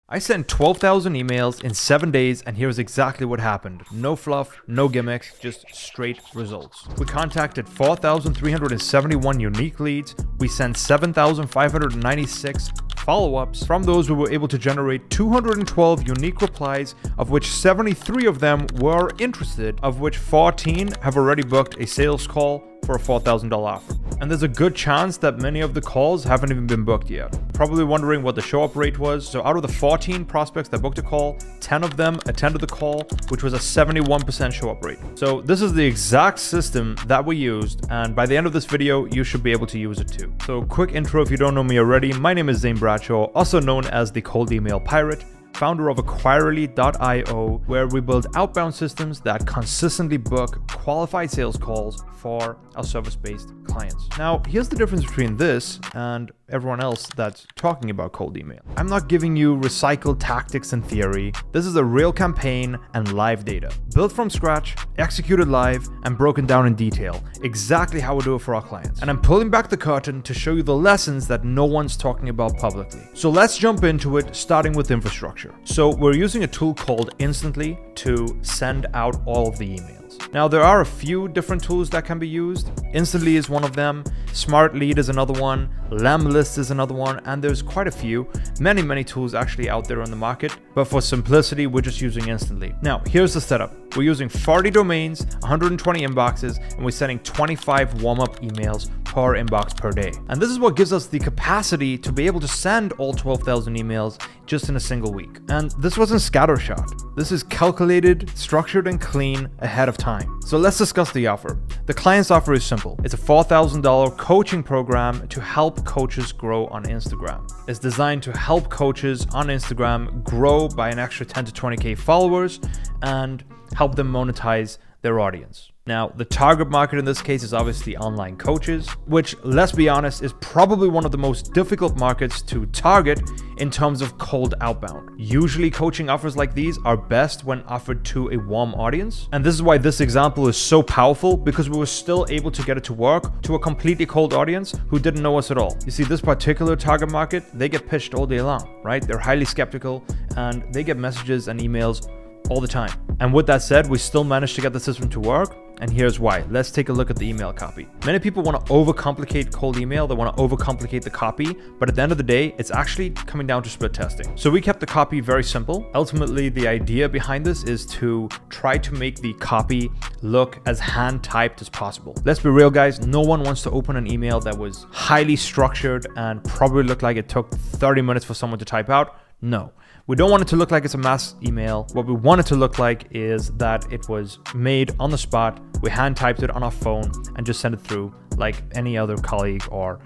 I sent 12,000 emails in 7 days, and here's exactly what happened. No fluff, no gimmicks, just straight results. We contacted 4,371 unique leads. We sent 7,596 follow-ups. From those, we were able to generate 212 unique replies, of which 73 of them were interested, of which 14 have already booked a sales call for a $4,000 offer. And there's a good chance that many of the calls haven't even been booked yet. Probably wondering what the show-up rate was. So out of the 14 prospects that booked a call, 10 of them attended the call, which was a 71% show-up rate. So this is the exact system that we used, and by the end of this video, you should be able to use it too. So quick intro if you don't know me already. My name is Zane Bradshaw, also known as the Cold Email Pirate, founder of Acquirely.io, where we build outbound systems that consistently book qualified sales calls for our service-based clients. Now, here's the difference between this and everyone else that's talking about cold email. I'm not giving you recycled tactics and theory. This is a real campaign and live data, built from scratch, executed live, and broken down in detail, exactly how we do it for our clients. And I'm pulling back the curtain to show you the lessons that no one's talking about publicly. So let's jump into it, starting with infrastructure. So we're using a tool called Instantly to send out all of the emails. Now, there are a few different tools that can be used. Instantly is one of them, Smart Lead is another one, Lemlist is another one, and there's quite a few, many tools actually out there on the market. But for simplicity, we're just using Instantly. Now, here's the setup. We're using 40 domains, 120 inboxes, and we're sending 25 warm-up emails per inbox per day. And this is what gives us the capacity to be able to send all 12,000 emails just in a single week. And this wasn't scattershot. This is calculated, structured, and clean ahead of time. So let's discuss the offer. The client's offer is simple. It's a $4,000 coaching program to help coaches grow on Instagram. It's designed to help coaches on Instagram grow by an extra 10 to 20K followers and help them monetize their audience. Now, the target market in this case is obviously online coaches, which, let's be honest, is probably one of the most difficult markets to target in terms of cold outbound. Usually, coaching offers like these are best when offered to a warm audience. And this is why this example is so powerful, because we were still able to get it to work to a completely cold audience who didn't know us at all. You see, this particular target market, they get pitched all day long, right? They're highly skeptical and they get messages and emails all the time. And with that said, we still managed to get the system to work. And here's why. Let's take a look at the email copy. Many people want to overcomplicate cold email. They want to overcomplicate the copy, but at the end of the day, it's actually coming down to split testing. So we kept the copy very simple. Ultimately, the idea behind this is to try to make the copy look as hand typed as possible. Let's be real, guys. No one wants to open an email that was highly structured and probably looked like it took 30 minutes for someone to type out. No. We don't want it to look like it's a mass email. What we want it to look like is that it was made on the spot. We hand typed it on our phone and just sent it through like any other colleague or,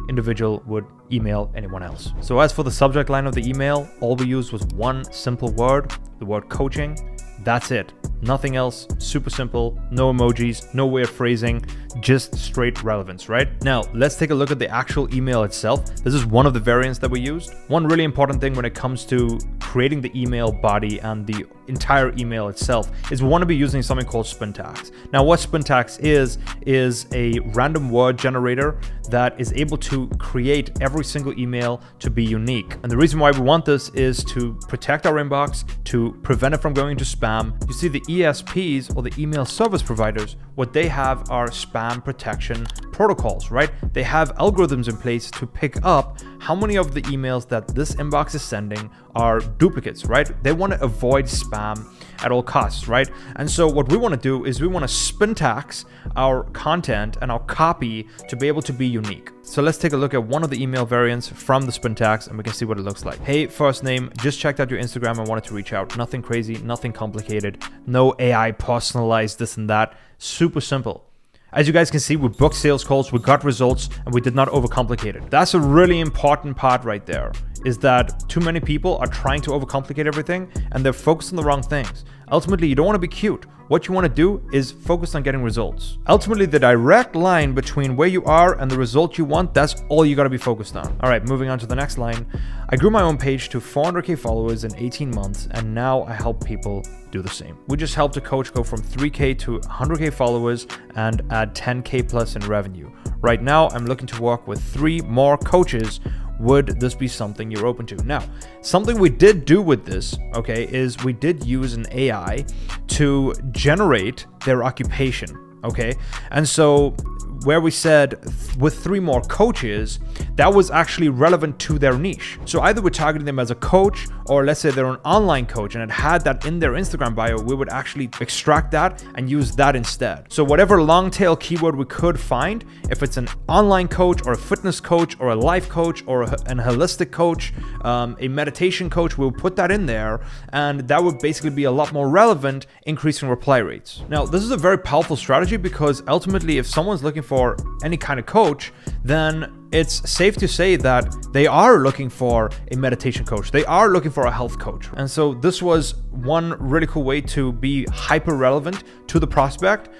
individual would email anyone else. So as for the subject line of the email, all we used was one simple word, the word coaching. That's it. Nothing else. Super simple. No emojis, no weird phrasing, just straight relevance, right? Now, let's take a look at the actual email itself. This is one of the variants that we used. One really important thing when it comes to creating the email body and the entire email itself is we want to be using something called Spintax. Now, what Spintax is a random word generator that is able to create every single email to be unique. And the reason why we want this is to protect our inbox, to prevent it from going into spam. You see, the ESPs or the email service providers, what they have are spam protection protocols, right? They have algorithms in place to pick up how many of the emails that this inbox is sending are duplicates, right? They want to avoid spam at all costs, right? And so what we want to do is we want to Spintax our content and our copy to be able to be unique. So let's take a look at one of the email variants from the Spintax and we can see what it looks like. Hey, first name, just checked out your Instagram and wanted to reach out. Nothing crazy, nothing complicated, no AI personalized this and that. Super simple. As you guys can see, we booked sales calls, we got results, and we did not overcomplicate it. That's a really important part right there, is that too many people are trying to overcomplicate everything and they're focused on the wrong things. Ultimately, you don't want to be cute. What you want to do is focus on getting results. Ultimately, the direct line between where you are and the result you want, that's all you got to be focused on. All right, moving on to the next line. I grew my own page to 400K followers in 18 months, and now I help people do the same. We just helped a coach go from 3K to 100K followers and add 10K plus in revenue. Right now, I'm looking to work with 3 more coaches would this be something you're open to? Now, something we did do with this, okay, is we did use an AI to generate their occupation, okay? And so where we said with 3 more coaches, that was actually relevant to their niche. So either we're targeting them as a coach, or let's say they're an online coach and it had that in their Instagram bio, we would actually extract that and use that instead. So whatever long tail keyword we could find, if it's an online coach or a fitness coach or a life coach or an holistic coach, a meditation coach, we'll put that in there, and that would basically be a lot more relevant, increasing reply rates. Now, this is a very powerful strategy because ultimately, if someone's looking for any kind of coach, then it's safe to say that they are looking for a meditation coach. They are looking for a health coach. And so this was one really cool way to be hyper relevant to the prospect,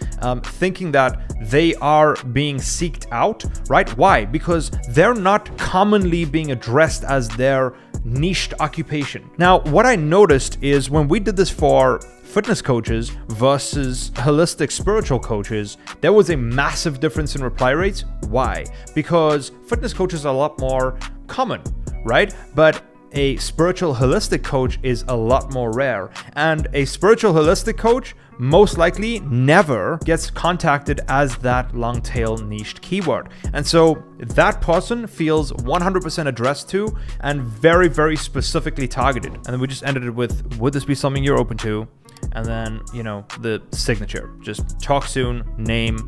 thinking that they are being seeked out, right? Why? Because they're not commonly being addressed as their niched occupation. Now, what I noticed is when we did this for fitness coaches versus holistic spiritual coaches, there was a massive difference in reply rates. Why? Because fitness coaches are a lot more common, right? But a spiritual holistic coach is a lot more rare. And a spiritual holistic coach most likely never gets contacted as that long tail niched keyword. And so that person feels 100% addressed to and very, very specifically targeted. And then we just ended it with, would this be something you're open to? And then, the signature, just talk soon, name,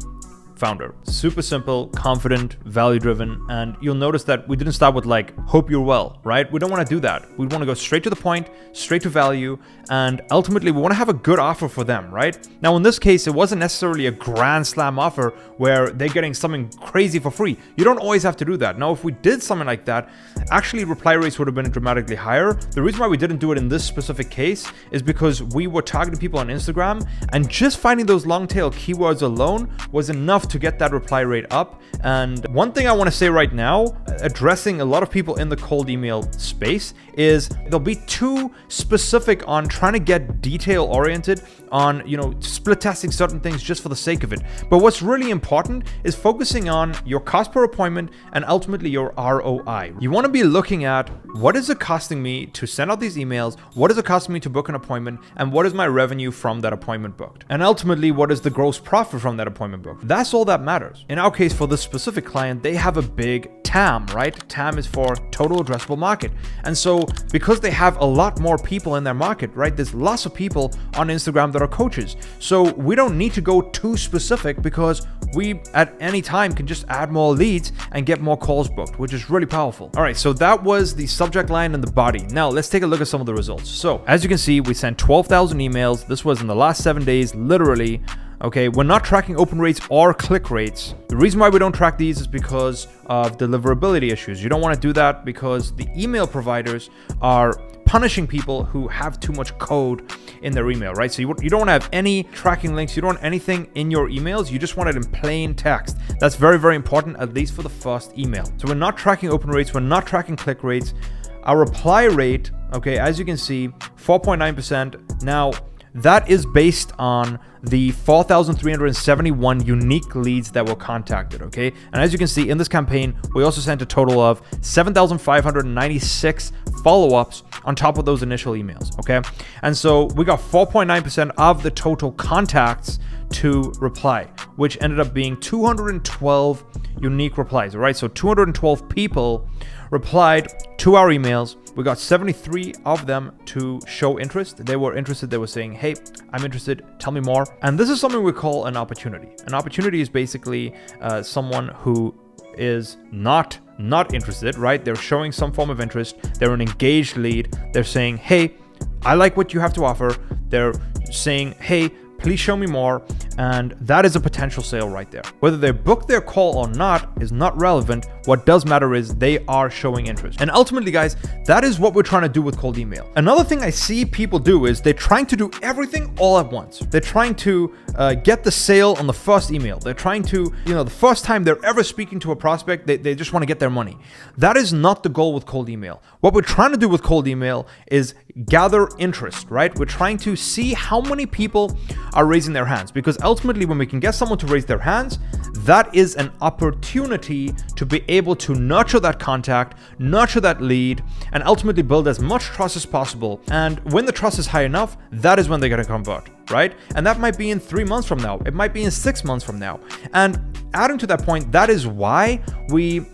founder. Super simple, confident, value-driven, and you'll notice that we didn't start with like, hope you're well, right? We don't want to do that. We want to go straight to the point, straight to value, and ultimately we want to have a good offer for them, right? Now, in this case, it wasn't necessarily a grand slam offer where they're getting something crazy for free. You don't always have to do that. Now, if we did something like that, actually reply rates would have been dramatically higher. The reason why we didn't do it in this specific case is because we were targeting people on Instagram, and just finding those long tail keywords alone was enough to get that reply rate up. And one thing I want to say right now, addressing a lot of people in the cold email space, is they'll be too specific on trying to get detail oriented on, split testing certain things just for the sake of it. But what's really important is focusing on your cost per appointment and ultimately your ROI. You want to be looking at, what is it costing me to send out these emails? What is it costing me to book an appointment? And what is my revenue from that appointment booked? And ultimately, what is the gross profit from that appointment booked? That's all that matters. In our case, for this specific client, they have a big TAM, right? TAM is for total addressable market. And so because they have a lot more people in their market, right? There's lots of people on Instagram that are coaches. So we don't need to go too specific because we at any time can just add more leads and get more calls booked, which is really powerful. All right, so that was the subject line and the body. Now let's take a look at some of the results. So as you can see, we sent 12,000 emails. This was in the last 7 days, literally. Okay, we're not tracking open rates or click rates. The reason why we don't track these is because of deliverability issues. You don't want to do that because the email providers are punishing people who have too much code in their email, right? So you don't want to have any tracking links. You don't want anything in your emails. You just want it in plain text. That's very, very important, at least for the first email. So we're not tracking open rates. We're not tracking click rates. Our reply rate, okay, as you can see, 4.9%. Now, that is based on the 4,371 unique leads that were contacted, okay? And as you can see in this campaign, we also sent a total of 7,596 follow-ups on top of those initial emails, okay? And so we got 4.9% of the total contacts to reply, which ended up being 212 unique replies, all right? So 212 people replied to our emails. We got 73 of them to show interest. They were interested. They were saying, hey, I'm interested. Tell me more. And this is something we call an opportunity. An opportunity is basically someone who is not interested, right? They're showing some form of interest. They're an engaged lead. They're saying, hey, I like what you have to offer. They're saying, hey, please show me more. And that is a potential sale right there. Whether they book their call or not is not relevant. What does matter is they are showing interest. And ultimately, guys, that is what we're trying to do with cold email. Another thing I see people do is they're trying to do everything all at once. They're trying to get the sale on the first email. They're trying to, the first time they're ever speaking to a prospect, they just want to get their money. That is not the goal with cold email. What we're trying to do with cold email is gather interest, right? We're trying to see how many people are raising their hands, because ultimately when we can get someone to raise their hands, that is an opportunity to be able to nurture that contact, nurture that lead, and ultimately build as much trust as possible. And when the trust is high enough, that is when they're going to convert, right? And that might be in 3 months from now. It might be in 6 months from now. And adding to that point, that is why we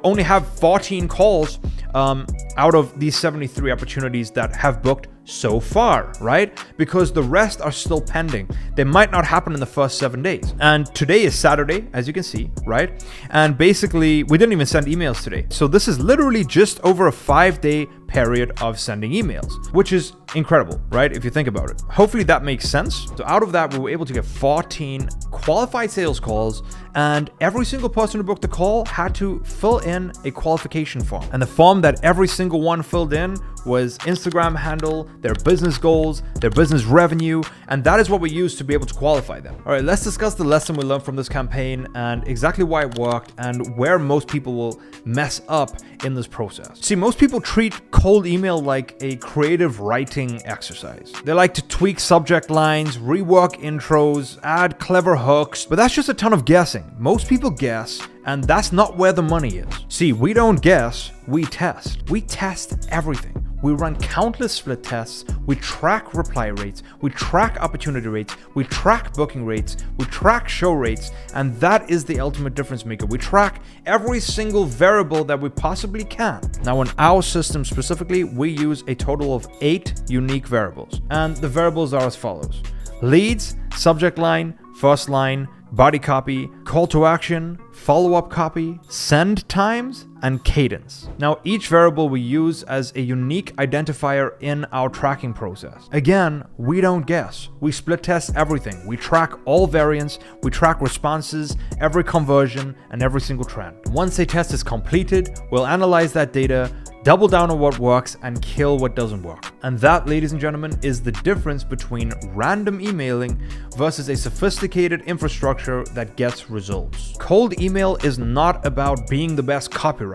only have 14 calls out of these 73 opportunities that have booked so far, right? Because the rest are still pending. They might not happen in the first 7 days. And today is Saturday, as you can see, right? And basically, we didn't even send emails today. So this is literally just over a 5-day period of sending emails, which is incredible, right? If you think about it. Hopefully that makes sense. So out of that, we were able to get 14 qualified sales calls, and every single person who booked the call had to fill in a qualification form. And the form that every single one filled in was Instagram handle, their business goals, their business revenue, and that is what we use to be able to qualify them. All right, let's discuss the lesson we learned from this campaign and exactly why it worked and where most people will mess up in this process. See, most people treat cold email like a creative writing exercise. They like to tweak subject lines, rework intros, add clever hooks, but that's just a ton of guessing. Most people guess, and that's not where the money is. See, we don't guess, we test. We test everything. We run countless split tests, we track reply rates, we track opportunity rates, we track booking rates, we track show rates, and that is the ultimate difference maker. We track every single variable that we possibly can. Now in our system specifically, we use a total of 8 unique variables, and the variables are as follows: leads, subject line, first line, body copy, call to action, follow-up copy, send times, and cadence. Now, each variable we use as a unique identifier in our tracking process. Again, we don't guess. We split test everything. We track all variants, we track responses, every conversion, and every single trend. Once a test is completed, we'll analyze that data, double down on what works, and kill what doesn't work. And that, ladies and gentlemen, is the difference between random emailing versus a sophisticated infrastructure that gets results. Cold email is not about being the best copywriter.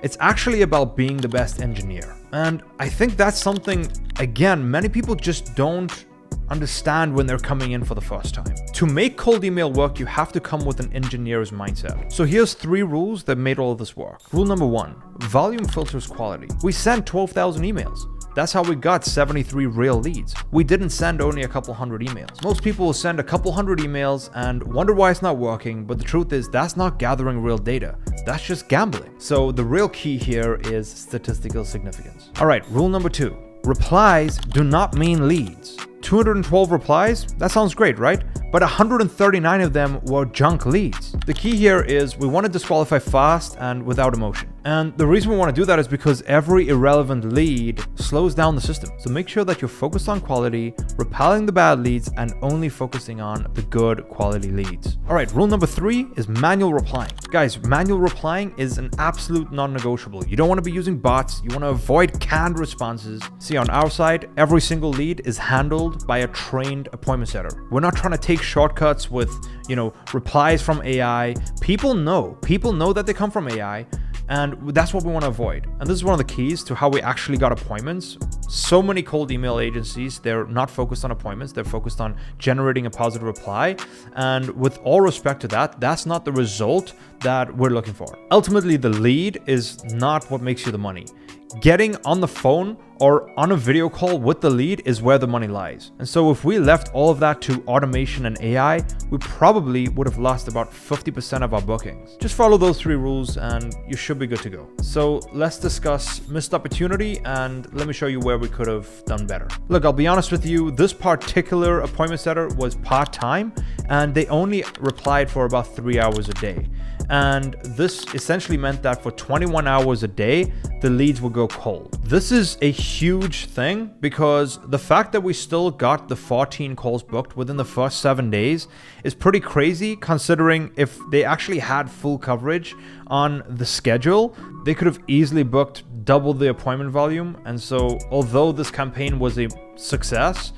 It's actually about being the best engineer. And I think that's something, again, many people just don't understand when they're coming in for the first time. To make cold email work, you have to come with an engineer's mindset. So here's 3 rules that made all of this work. Rule number 1, volume filters quality. We sent 12,000 emails. That's how we got 73 real leads. We didn't send only a couple hundred emails. Most people will send a couple hundred emails and wonder why it's not working, but the truth is that's not gathering real data. That's just gambling. So the real key here is statistical significance. All right, rule number 2, replies do not mean leads. 212 replies, that sounds great, right? But 139 of them were junk leads. The key here is we want to disqualify fast and without emotion. And the reason we want to do that is because every irrelevant lead slows down the system. So make sure that you're focused on quality, repelling the bad leads, and only focusing on the good quality leads. All right, rule number 3 is manual replying. Guys, manual replying is an absolute non-negotiable. You don't want to be using bots. You want to avoid canned responses. See, on our side, every single lead is handled by a trained appointment setter. We're not trying to take shortcuts with, replies from AI. People know that they come from AI. And that's what we want to avoid. And this is one of the keys to how we actually got appointments. So many cold email agencies, they're not focused on appointments. They're focused on generating a positive reply. And with all respect to that, that's not the result that we're looking for. Ultimately, the lead is not what makes you the money. Getting on the phone or on a video call with the lead is where the money lies. And so if we left all of that to automation and AI, we probably would have lost about 50% of our bookings. Just follow those 3 rules and you should be good to go. So let's discuss missed opportunity and let me show you where we could have done better. Look, I'll be honest with you, this particular appointment setter was part-time and they only replied for about 3 hours a day. And this essentially meant that for 21 hours a day, the leads would go cold. This is a huge thing because the fact that we still got the 14 calls booked within the first 7 days is pretty crazy, considering if they actually had full coverage on the schedule, they could have easily booked double the appointment volume. And so although this campaign was a success,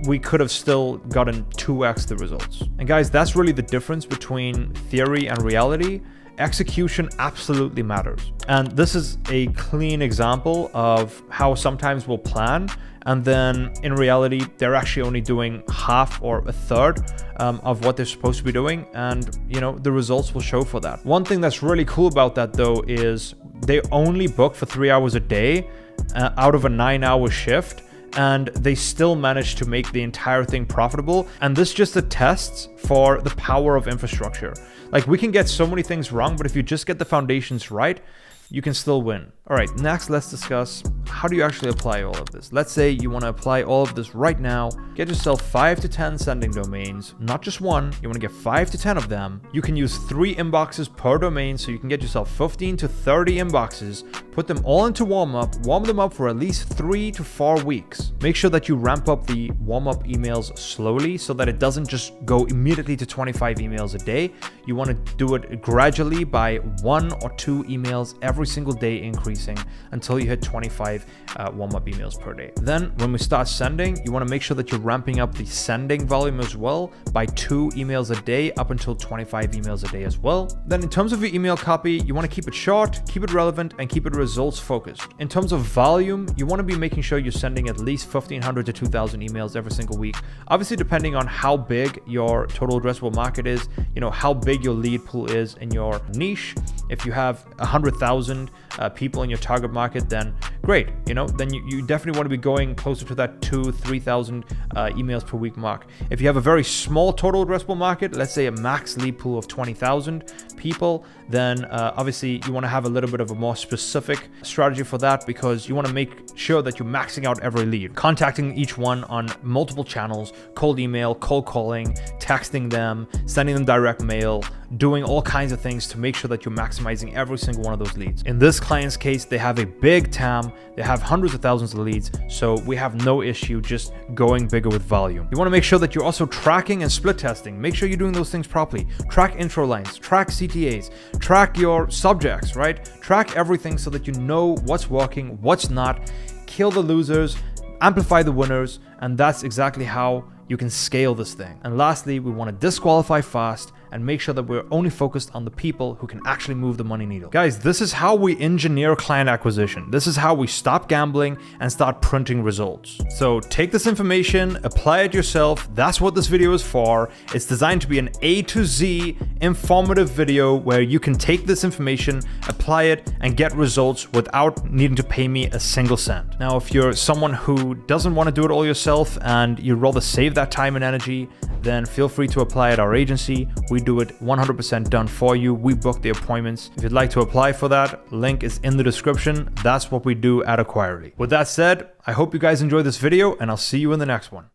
we could have still gotten 2x the results. And guys, that's really the difference between theory and reality. execution absolutely matters. And this is a clean example of how sometimes we'll plan and then in reality, they're actually only doing half or a third of what they're supposed to be doing. And the results will show for that. One thing that's really cool about that though is they only book for 3 hours a day out of a 9-hour shift. And they still managed to make the entire thing profitable. And this just attests for the power of infrastructure. Like, we can get so many things wrong, but if you just get the foundations right, you can still win. All right, next let's discuss how do you actually apply all of this. Let's say you want to apply all of this right now. Get yourself 5 to 10 sending domains, not just one. You want to get 5 to 10 of them. You can use 3 inboxes per domain, so you can get yourself 15 to 30 inboxes. Put them all into warm them up for at least 3 to 4 weeks. Make sure that you ramp up the warm-up emails slowly so that it doesn't just go immediately to 25 emails a day. You want to do it gradually by 1 or 2 emails every single day, increasing until you hit 25 warm-up emails per day. Then when we start sending, you want to make sure that you're ramping up the sending volume as well by 2 emails a day up until 25 emails a day as well. Then in terms of your email copy, you want to keep it short, keep it relevant, and keep it results focused. In terms of volume, you want to be making sure you're sending at least 1,500 to 2,000 emails every single week. Obviously, depending on how big your total addressable market is, how big your lead pool is in your niche. If you have 100,000 people in your target market, then great. Then you definitely want to be going closer to that 2,000-3,000 emails per week mark. If you have a very small total addressable market, let's say a max lead pool of 20,000 people, then obviously you want to have a little bit of a more specific strategy for that, because you want to make sure that you're maxing out every lead, contacting each one on multiple channels, cold email, cold calling, texting them, sending them direct mail, doing all kinds of things to make sure that you're maximizing every single one of those leads. In this client's case, they have a big TAM, they have hundreds of thousands of leads, so we have no issue just going bigger with volume. You want to make sure that you're also tracking and split testing. Make sure you're doing those things properly. Track intro lines, track CTAs, track your subjects, right? Track everything so that you know what's working, what's not, kill the losers, amplify the winners, and that's exactly how you can scale this thing. And lastly, we want to disqualify fast and make sure that we're only focused on the people who can actually move the money needle. Guys, this is how we engineer client acquisition. This is how we stop gambling and start printing results. So take this information, apply it yourself. That's what this video is for. It's designed to be an A to Z informative video where you can take this information, apply it, and get results without needing to pay me a single cent. Now, if you're someone who doesn't want to do it all yourself and you'd rather save that time and energy, then feel free to apply at our agency. We do it 100% done for you. We book the appointments. If you'd like to apply for that, link is in the description. That's what we do at Acquirely. With that said, I hope you guys enjoyed this video, and I'll see you in the next one.